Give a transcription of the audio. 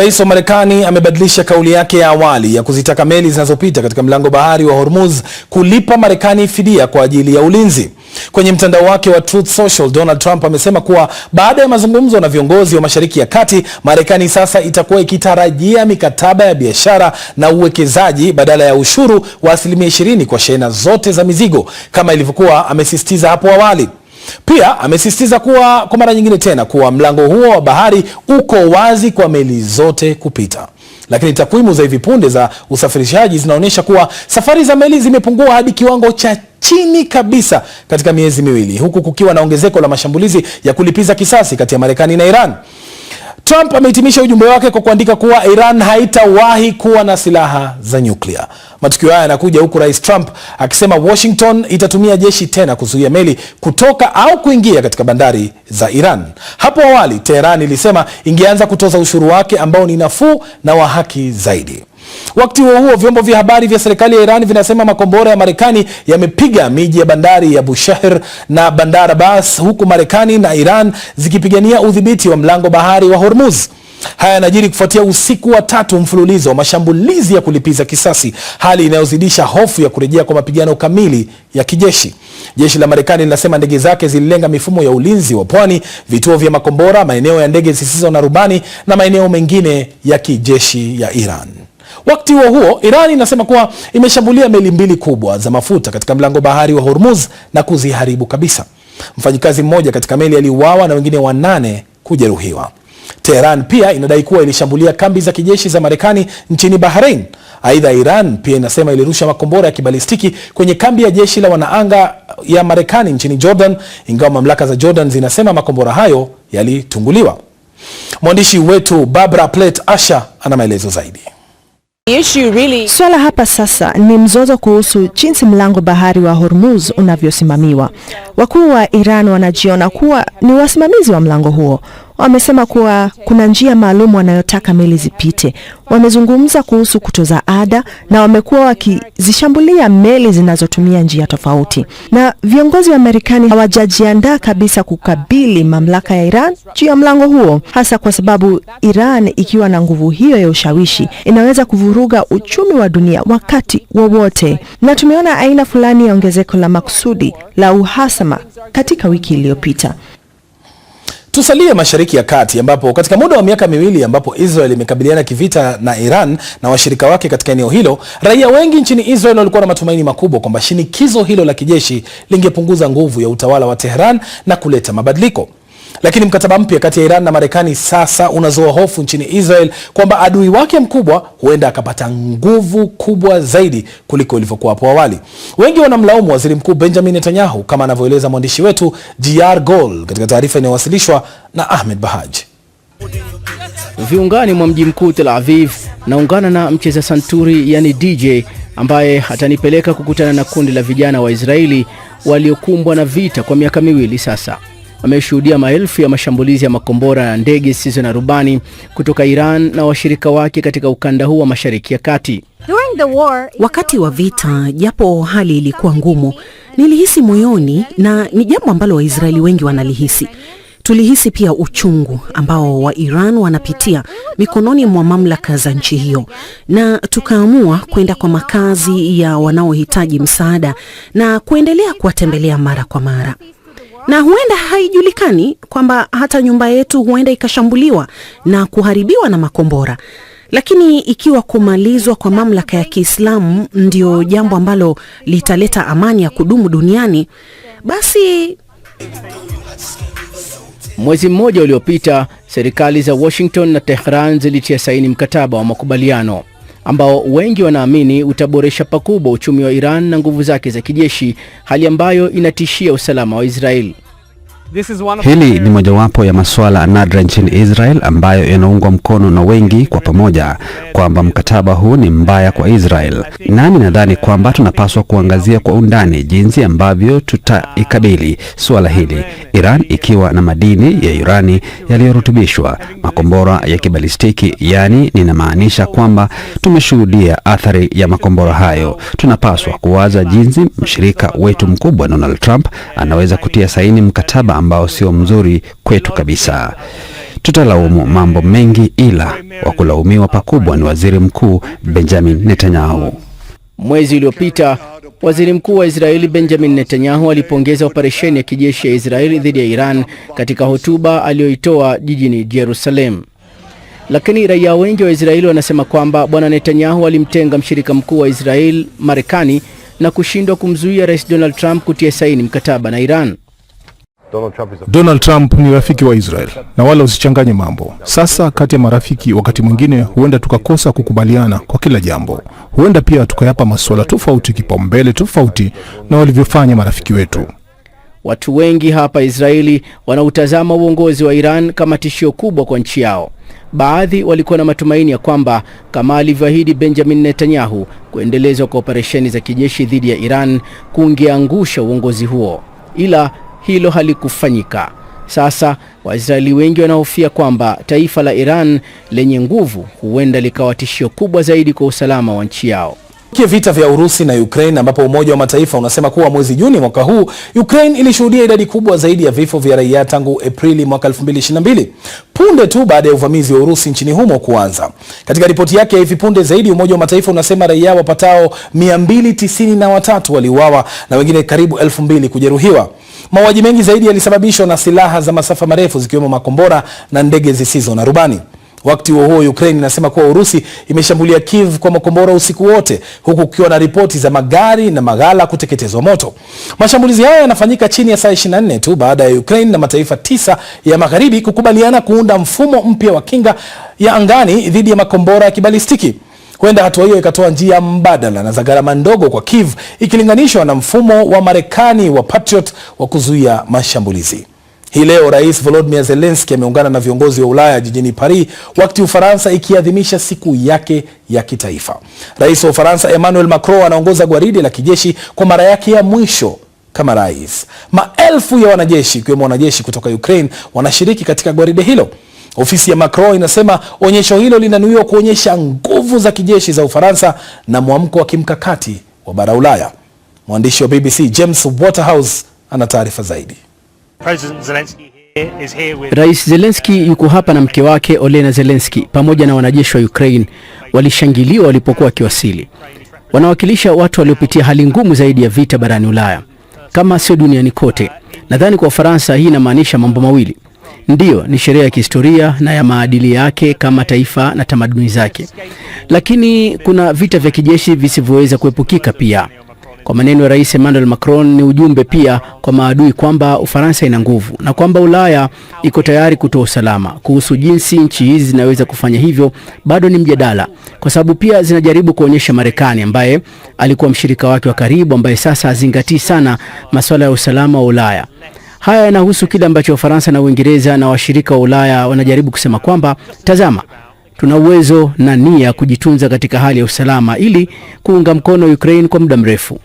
Rais wa Marekani amebadilisha kauli yake ya awali ya kuzitaka meli zinazopita katika mlango bahari wa Hormuz kulipa Marekani fidia kwa ajili ya ulinzi. Kwenye mtandao wake wa Truth Social, Donald Trump amesema kuwa baada ya mazungumzo na viongozi wa Mashariki ya Kati, Marekani sasa itakuwa ikitarajia mikataba ya biashara na uwekezaji badala ya ushuru wa 20% kwa shehena zote za mizigo kama ilivyokuwa amesisitiza hapo awali. Pia amesisitiza kuwa kwa mara nyingine tena kuwa mlango huo wa bahari uko wazi kwa meli zote kupita. Lakini takwimu za hivi punde za usafirishaji zinaonyesha kuwa safari za meli zimepungua hadi kiwango cha chini kabisa katika miezi miwili, huku kukiwa na ongezeko la mashambulizi ya kulipiza kisasi kati ya Marekani na Iran. Trump amehitimisha ujumbe wake kwa kuandika kuwa Iran haitawahi kuwa na silaha za nyuklia. Matukio haya yanakuja huku Rais Trump akisema Washington itatumia jeshi tena kuzuia meli kutoka au kuingia katika bandari za Iran. Hapo awali, Tehran ilisema ingeanza kutoza ushuru wake ambao ni nafuu na wa haki zaidi. Wakati huo vyombo vya habari vya serikali ya Iran vinasema makombora ya Marekani yamepiga miji ya bandari ya Bushehr na Bandar Abbas, huku Marekani na Iran zikipigania udhibiti wa mlango bahari wa Hormuz. Haya yanajiri kufuatia usiku wa 3 mfululizo wa mashambulizi ya kulipiza kisasi, hali inayozidisha hofu ya kurejea kwa mapigano kamili ya kijeshi. Jeshi la Marekani linasema ndege zake zililenga mifumo ya ulinzi wa pwani, vituo vya makombora, maeneo ya ndege zisizo na rubani na maeneo mengine ya kijeshi ya Iran. Wakati huo Iran inasema kuwa imeshambulia meli 2 kubwa za mafuta katika mlango bahari wa Hormuz na kuziharibu kabisa. Mfanyikazi mmoja katika meli aliuawa na wengine 8 kujeruhiwa. Tehran pia inadai kuwa ilishambulia kambi za kijeshi za Marekani nchini Bahrain. Aidha, Iran pia inasema ilirusha makombora ya kibalistiki kwenye kambi ya jeshi la wanaanga ya Marekani nchini Jordan, ingawa mamlaka za Jordan zinasema makombora hayo yalitunguliwa. Mwandishi wetu Barbara Plett Asha ana maelezo zaidi. Swala hapa sasa ni mzozo kuhusu jinsi mlango bahari wa Hormuz unavyosimamiwa. Wakuu wa Iran wanajiona kuwa ni wasimamizi wa mlango huo. Wamesema kuwa kuna njia maalum wanayotaka meli zipite. Wamezungumza kuhusu kutoza ada na wamekuwa wakizishambulia meli zinazotumia njia tofauti. Na viongozi wa Marekani hawajajiandaa kabisa kukabili mamlaka ya Iran juu ya mlango huo, hasa kwa sababu Iran ikiwa na nguvu hiyo ya ushawishi inaweza kuvuruga uchumi wa dunia wakati wowote. Na tumeona aina fulani ya ongezeko la makusudi la uhasama katika wiki iliyopita. Tusalie Mashariki ya Kati ambapo katika muda wa miaka miwili ambapo Israel imekabiliana kivita na Iran na washirika wake katika eneo hilo, raia wengi nchini Israel walikuwa na matumaini makubwa kwamba shinikizo hilo la kijeshi lingepunguza nguvu ya utawala wa Tehran na kuleta mabadiliko. Lakini mkataba mpya kati ya Iran na Marekani sasa unazoa hofu nchini Israel kwamba adui wake mkubwa huenda akapata nguvu kubwa zaidi kuliko ilivyokuwa hapo awali. Wengi wanamlaumu Waziri Mkuu Benjamin Netanyahu, kama anavyoeleza mwandishi wetu G.R. Gol katika taarifa inayowasilishwa na Ahmed Bahaj. Viungani mwa mji mkuu Tel Aviv, naungana na mcheza santuri yani DJ ambaye atanipeleka kukutana na kundi la vijana wa Israeli waliokumbwa na vita kwa miaka miwili sasa. Ameshuhudia maelfu ya mashambulizi ya makombora na ndege zisizo na rubani kutoka Iran na washirika wake katika ukanda huu wa Mashariki ya Kati. Wakati wa vita, japo hali ilikuwa ngumu, nilihisi moyoni, na ni jambo ambalo Waisraeli wengi wanalihisi. Tulihisi pia uchungu ambao wa Iran wanapitia mikononi mwa mamlaka za nchi hiyo, na tukaamua kwenda kwa makazi ya wanaohitaji msaada na kuendelea kuwatembelea mara kwa mara. Na huenda haijulikani kwamba hata nyumba yetu huenda ikashambuliwa na kuharibiwa na makombora. Lakini ikiwa kumalizwa kwa mamlaka ya Kiislamu ndio jambo ambalo litaleta amani ya kudumu duniani, basi... Mwezi mmoja uliopita, serikali za Washington na Tehran zilitia saini mkataba wa makubaliano ambao wengi wanaamini utaboresha pakubwa uchumi wa Iran na nguvu zake za kijeshi, hali ambayo inatishia usalama wa Israeli. Hili ni mojawapo ya masuala nadra nchini Israel ambayo yanaungwa mkono na wengi kwa pamoja kwamba mkataba huu ni mbaya kwa Israel. Nami nadhani kwamba tunapaswa kuangazia kwa undani jinsi ambavyo tutaikabili suala hili. Iran ikiwa na madini ya urani yaliyorutubishwa, makombora ya kibalistiki, yani ninamaanisha kwamba tumeshuhudia athari ya makombora hayo. Tunapaswa kuwaza jinsi mshirika wetu mkubwa Donald Trump anaweza kutia saini mkataba ambao sio mzuri kwetu kabisa. Tutalaumu mambo mengi, ila wa kulaumiwa pakubwa ni Waziri Mkuu Benjamin Netanyahu. Mwezi uliopita, Waziri Mkuu wa Israeli Benjamin Netanyahu alipongeza operesheni ya kijeshi ya Israeli dhidi ya Iran katika hotuba aliyoitoa jijini Jerusalem. Lakini raia wengi wa Israeli wanasema kwamba Bwana Netanyahu alimtenga mshirika mkuu wa Israel, Marekani, na kushindwa kumzuia Rais Donald Trump kutia saini mkataba na Iran. Donald Trump ni rafiki wa Israel na wala usichanganye mambo. Sasa kati ya marafiki wakati mwingine huenda tukakosa kukubaliana kwa kila jambo. Huenda pia tukayapa masuala tofauti kipaumbele tofauti na walivyofanya marafiki wetu. Watu wengi hapa Israeli wanautazama uongozi wa Iran kama tishio kubwa kwa nchi yao. Baadhi walikuwa na matumaini ya kwamba kama alivyoahidi Benjamin Netanyahu, kuendelezwa kwa operesheni za kijeshi dhidi ya Iran kungeangusha uongozi huo. Ila hilo halikufanyika. Sasa Waisraeli wengi wanahofia kwamba taifa la Iran lenye nguvu huenda likawa tishio kubwa zaidi kwa usalama wa nchi yao. Vita vya Urusi na Ukraine, ambapo Umoja wa Mataifa unasema kuwa mwezi Juni mwaka huu Ukraine ilishuhudia idadi kubwa zaidi ya vifo vya raia tangu Aprili mwaka 2022, punde tu baada ya uvamizi wa Urusi nchini humo kuanza. Katika ripoti yake ya hivi punde zaidi, Umoja wa Mataifa unasema raia wapatao 293 waliuawa na wengine karibu 2000 kujeruhiwa. Mauaji mengi zaidi yalisababishwa na silaha za masafa marefu zikiwemo makombora na ndege zisizo na rubani. Wakati huo Ukraine inasema kuwa Urusi imeshambulia Kiev kwa makombora usiku wote, huku kukiwa na ripoti za magari na maghala kuteketezwa moto. Mashambulizi haya yanafanyika chini ya saa 24 tu baada ya Ukraine na mataifa 9 ya magharibi kukubaliana kuunda mfumo mpya wa kinga ya angani dhidi ya makombora ya kibalistiki. Huenda hatua hiyo ikatoa njia mbadala na za gharama ndogo kwa Kiev ikilinganishwa na mfumo wa Marekani wa Patriot wa kuzuia mashambulizi. Hii leo Rais Volodymyr Zelensky ameungana na viongozi wa Ulaya jijini Paris wakati Ufaransa ikiadhimisha siku yake ya kitaifa. Rais wa Ufaransa Emmanuel Macron anaongoza gwaride la kijeshi kwa mara yake ya mwisho kama rais. Maelfu ya wanajeshi ikiwemo wanajeshi kutoka Ukraine wanashiriki katika gwaride hilo. Ofisi ya Macron inasema onyesho hilo linanuiwa kuonyesha nguvu za kijeshi za Ufaransa na mwamko wa kimkakati wa bara Ulaya. Mwandishi wa BBC James Waterhouse ana taarifa zaidi. Rais Zelensky yuko hapa na mke wake Olena Zelensky pamoja na wanajeshi wa Ukraine. Walishangiliwa walipokuwa wakiwasili. Wanawakilisha watu waliopitia hali ngumu zaidi ya vita barani Ulaya, kama sio duniani kote. Nadhani kwa Ufaransa hii inamaanisha mambo mawili. Ndiyo, ni sherehe ya kihistoria na ya maadili yake kama taifa na tamaduni zake. Lakini kuna vita vya kijeshi visivyoweza kuepukika pia. Kwa maneno ya Rais Emmanuel Macron, ni ujumbe pia kwa maadui kwamba Ufaransa ina nguvu na kwamba Ulaya iko tayari kutoa usalama. Kuhusu jinsi nchi hizi zinaweza kufanya hivyo bado ni mjadala, kwa sababu pia zinajaribu kuonyesha Marekani, ambaye alikuwa mshirika wake wa karibu, ambaye sasa hazingatii sana masuala ya usalama wa Ulaya. Haya yanahusu kile ambacho Ufaransa na Uingereza na washirika wa Ulaya wanajaribu kusema kwamba, tazama, tuna uwezo na nia kujitunza katika hali ya usalama ili kuunga mkono Ukraine kwa muda mrefu.